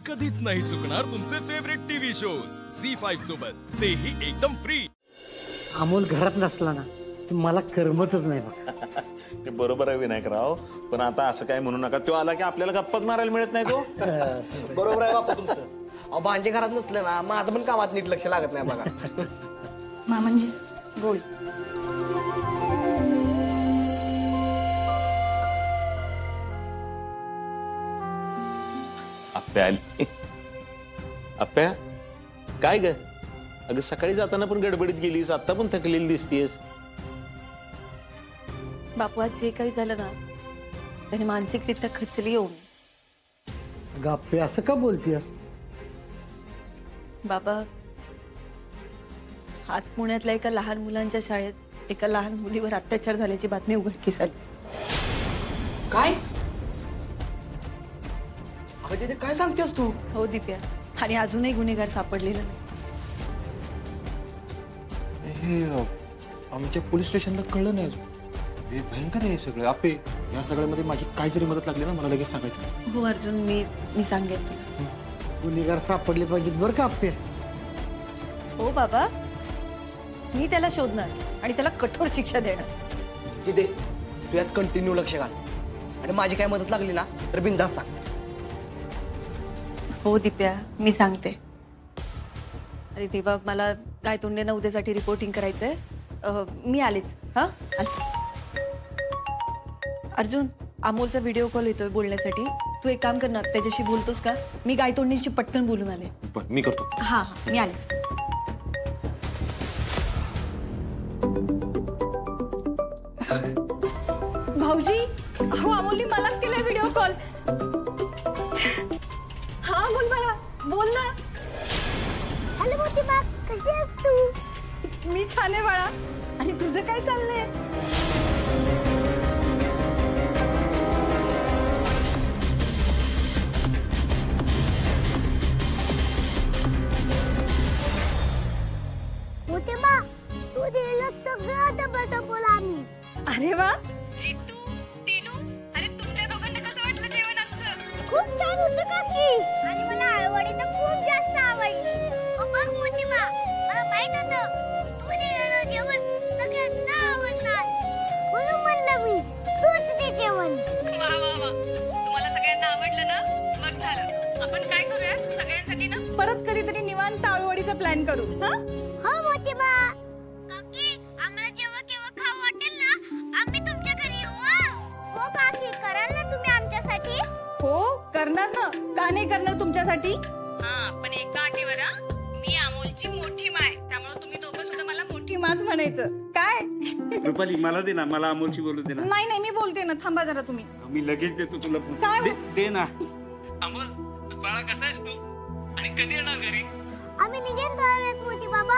कधीच नाही चुकणार तुमचे फेवरेट टीव्ही शोज झी5 सोबत, तेही एकदम फ्री। अमोल घरात नसला ना की मला करमतच नाही बघ। ते बरोबर आहे विनायकराव, पण आता असं काय म्हणू नका, तो आला की आपल्याला गप्पाच मारायला मिळत नाही तो। बरोबर आहे बापा तुमचं। अहो भांजे घरात नसलं ना माझं पण कामात नीट लक्ष लागत नाही बघा। मामांजी गोळी। आप्या आली। आप्या काय ग? अगं सकाळी जाताना पण गडबडीत गेलीस, आता पण थकलेली दिसतीयस। बापू आज जे काही झालं ना त्याने मानसिकरित्या खचली येऊ। गप्पे असं का बोलतीयस? बाबा आज पुण्यातल्या एका लहान मुलांच्या शाळेत एका लहान मुलीवर अत्याचार झाल्याची बातमी उघडकीस आली। काय? अगं तिथे काय सांगतेस तू? हो दिप्या, आणि अजूनही गुन्हेगार सापडलेला नाही। हे आमच्या पोलीस स्टेशनला कळलं नाही अजून। हे भयंकर आहे सगळं। आपे या सगळ्यामध्ये माझी काय जरी मदत लागली ना मला लगेच सांगायचं। हो अर्जुन, मी सांगेन तुला। गुन्हेगार सापडले पाहिजेत बरं का आप्पे। हो बाबा, मी त्याला शोधणार आणि त्याला कठोर शिक्षा देणार। तिथे तू यात कंटिन्यू लक्ष घाल आणि माझी काय मदत लागली ना तर बिनधास्त सांग। हो दिप्या, मी सांगते। अरे देवा, मला काय तोंडेनं उद्यासाठी रिपोर्टिंग करायचंय। मी आलेच। हा अर्जुन, अमोलचा व्हिडिओ कॉल येतोय बोलण्यासाठी। तू एक काम कर ना, त्याच्याशी बोलतोस का? मी गायतोंडींची पटकन बोलून आले। पण मी करतो। हा मी आलेच। भाऊजी, अहो अमोलने मलाच केलाय व्हिडिओ कॉल। हा बोल बाळा, बोल ना। हॅलो मोठी बा, कशी आहेस तू? मी छान आहे बाळा, आणि तुझं काय चाललंय? मोठी बा, तू दिलेलं सगळं डबा संपवलं आम्ही। अरे वा, जितू, टीनू, अरे तुमच्या दोघांना कसं वाटलं जेवण आजचं? खूप छान होतं काकी, आणि मला आळवडी तर खूप जास्त आवडली। बघ मोठी बा, मला माहित होतं तू दिलेलं जेवण सगळ्यांना आवडणार, म्हणून म्हणलं मी तूच दे जेवण। वा वा वा, तुम्हाला सगळ्यांना आवडलं ना? मग झालं, आपण काय करूया सगळ्यांसाठी ना परत कधीतरी निवांत आळवडीचा प्लॅन करू। हा हो मोठी बा। काकी, आम्हाला जेव्हा केव्हा खाऊ वाटेल ना आम्ही तुमच्या घरी येऊ। हो काकी, कराल ना तुम्ही आमच्यासाठी? हो करणार ना, का नाही करणार तुमच्यासाठी। हा पण एका अटीवर, मी अमोलची मोठी माय, त्यामुळे तुम्ही दोघं सुद्धा मला मोठी माच म्हणायचं काय? रुपाली मला दे ना, मला अमोलची बोलू दे ना। नाही नाही, मी बोलते ना, थांबा जरा तुम्ही। मी लगेच देतो तुला काय? फोन। दे ना। अमोल बाळा, कसा आहेस तू आणि कधी येणार घरी? आम्ही निघेन थोड्या वेळात मोठी बाबा।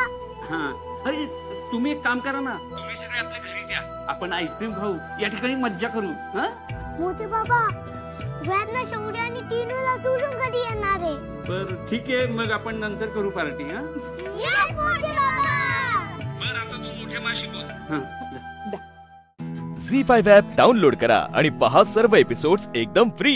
हा, अरे तुम्ही एक काम करा ना, तुम्ही सगळे आपल्या घरीच या, आपण आईस्क्रीम खाऊ, या ठिकाणी मज्जा करू। हा मोठी बाबा, वेदना शौर्य आणि तीनूला सोडून कधी येणार आहे? बर ठीक आहे, मग आपण नंतर करू पार्टी। हा यस मोठी बाबा। बर, आता तू मोठ्या माशी बोल। झी5 ॲप डाउनलोड करा आणि पहा सर्व एपिसोड्स एकदम फ्री।